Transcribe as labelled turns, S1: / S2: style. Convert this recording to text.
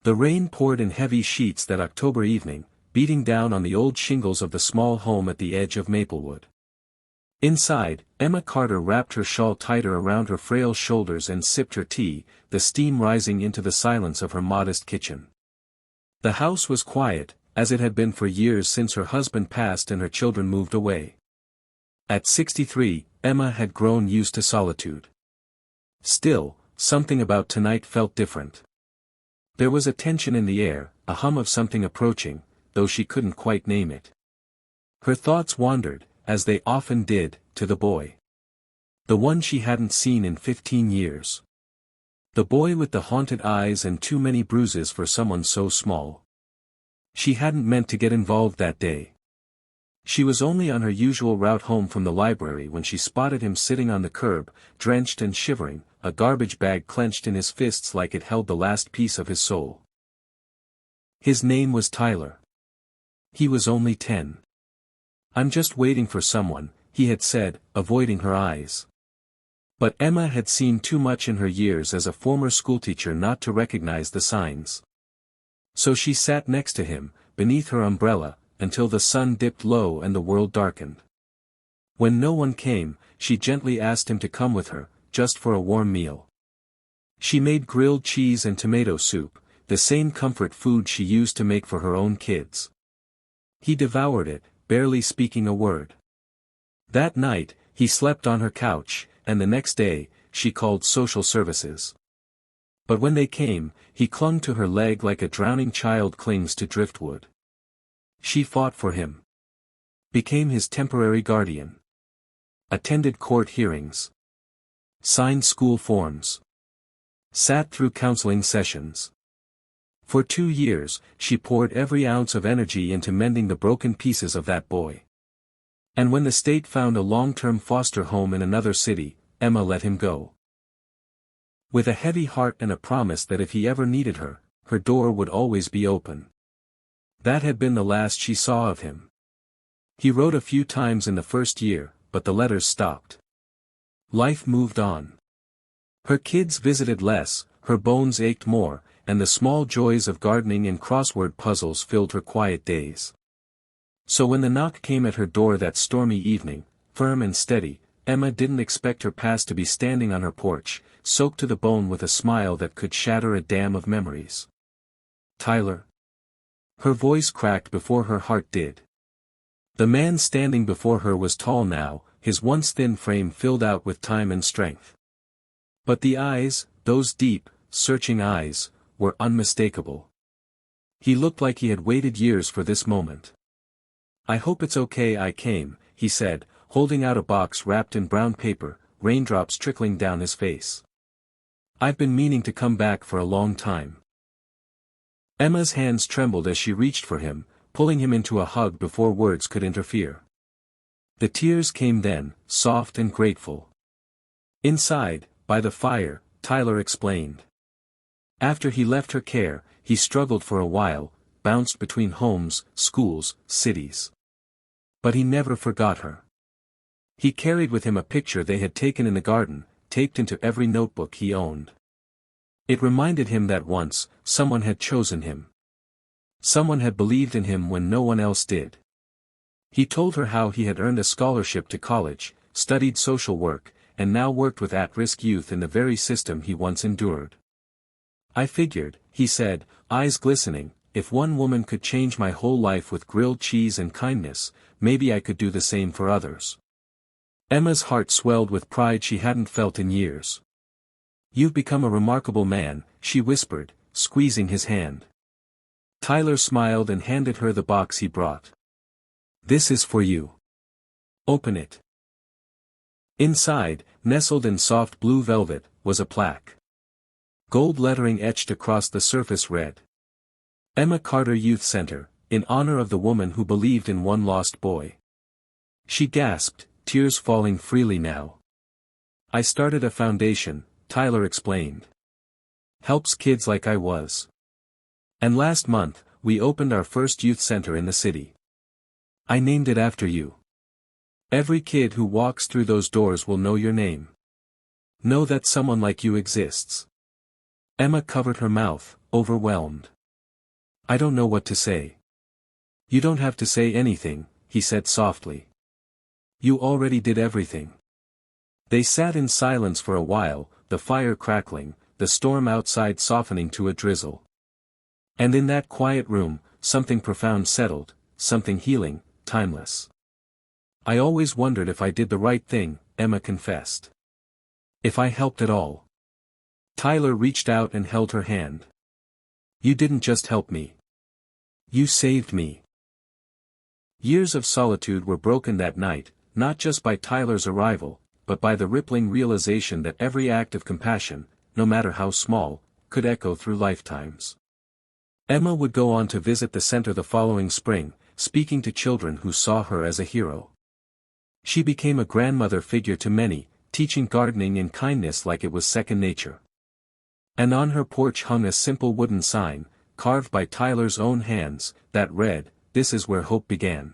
S1: The rain poured in heavy sheets that October evening, beating down on the old shingles of the small home at the edge of Maplewood. Inside, Emma Carter wrapped her shawl tighter around her frail shoulders and sipped her tea, the steam rising into the silence of her modest kitchen. The house was quiet, as it had been for years since her husband passed and her children moved away. At 63, Emma had grown used to solitude. Still, something about tonight felt different. There was a tension in the air, a hum of something approaching, though she couldn't quite name it. Her thoughts wandered, as they often did, to the boy. The one she hadn't seen in 15 years. The boy with the haunted eyes and too many bruises for someone so small. She hadn't meant to get involved that day. She was only on her usual route home from the library when she spotted him sitting on the curb, drenched and shivering, a garbage bag clenched in his fists like it held the last piece of his soul. His name was Tyler. He was only 10. "I'm just waiting for someone," he had said, avoiding her eyes. But Emma had seen too much in her years as a former schoolteacher not to recognize the signs. So she sat next to him, beneath her umbrella, until the sun dipped low and the world darkened. When no one came, she gently asked him to come with her, just for a warm meal. She made grilled cheese and tomato soup, the same comfort food she used to make for her own kids. He devoured it, barely speaking a word. That night, he slept on her couch, and the next day, she called social services. But when they came, he clung to her leg like a drowning child clings to driftwood. She fought for him. Became his temporary guardian. Attended court hearings. Signed school forms. Sat through counseling sessions. For 2 years, she poured every ounce of energy into mending the broken pieces of that boy. And when the state found a long-term foster home in another city, Emma let him go. With a heavy heart and a promise that if he ever needed her, her door would always be open. That had been the last she saw of him. He wrote a few times in the first year, but the letters stopped. Life moved on. Her kids visited less, her bones ached more, and the small joys of gardening and crossword puzzles filled her quiet days. So when the knock came at her door that stormy evening, firm and steady, Emma didn't expect her past to be standing on her porch, soaked to the bone with a smile that could shatter a dam of memories. "Tyler." Her voice cracked before her heart did. The man standing before her was tall now, his once thin frame filled out with time and strength. But the eyes, those deep, searching eyes, were unmistakable. He looked like he had waited years for this moment. "I hope it's okay I came," he said, holding out a box wrapped in brown paper, raindrops trickling down his face. "I've been meaning to come back for a long time." Emma's hands trembled as she reached for him, pulling him into a hug before words could interfere. The tears came then, soft and grateful. Inside, by the fire, Tyler explained. After he left her care, he struggled for a while, bounced between homes, schools, cities. But he never forgot her. He carried with him a picture they had taken in the garden, taped into every notebook he owned. It reminded him that once, someone had chosen him. Someone had believed in him when no one else did. He told her how he had earned a scholarship to college, studied social work, and now worked with at-risk youth in the very system he once endured. "I figured," he said, eyes glistening, "if one woman could change my whole life with grilled cheese and kindness, maybe I could do the same for others." Emma's heart swelled with pride she hadn't felt in years. "You've become a remarkable man," she whispered, squeezing his hand. Tyler smiled and handed her the box he brought. "This is for you. Open it." Inside, nestled in soft blue velvet, was a plaque. Gold lettering etched across the surface read, "Emma Carter Youth Center, in honor of the woman who believed in one lost boy." She gasped, tears falling freely now. "I started a foundation," Tyler explained. "Helps kids like I was. And last month, we opened our first youth center in the city. I named it after you. Every kid who walks through those doors will know your name. Know that someone like you exists." Emma covered her mouth, overwhelmed. I don't know what to say. You don't have to say anything, he said softly. You already did everything. They sat in silence for a while, the fire crackling, the storm outside softening to a drizzle. And in that quiet room, something profound settled, something healing, timeless. I always wondered if I did the right thing, Emma confessed. If I helped at all. Tyler reached out and held her hand. You didn't just help me. You saved me. Years of solitude were broken that night, not just by Tyler's arrival, but by the rippling realization that every act of compassion, no matter how small, could echo through lifetimes. Emma would go on to visit the center the following spring, speaking to children who saw her as a hero. She became a grandmother figure to many, teaching gardening and kindness like it was second nature. And on her porch hung a simple wooden sign, carved by Tyler's own hands, that read, "This is where hope began."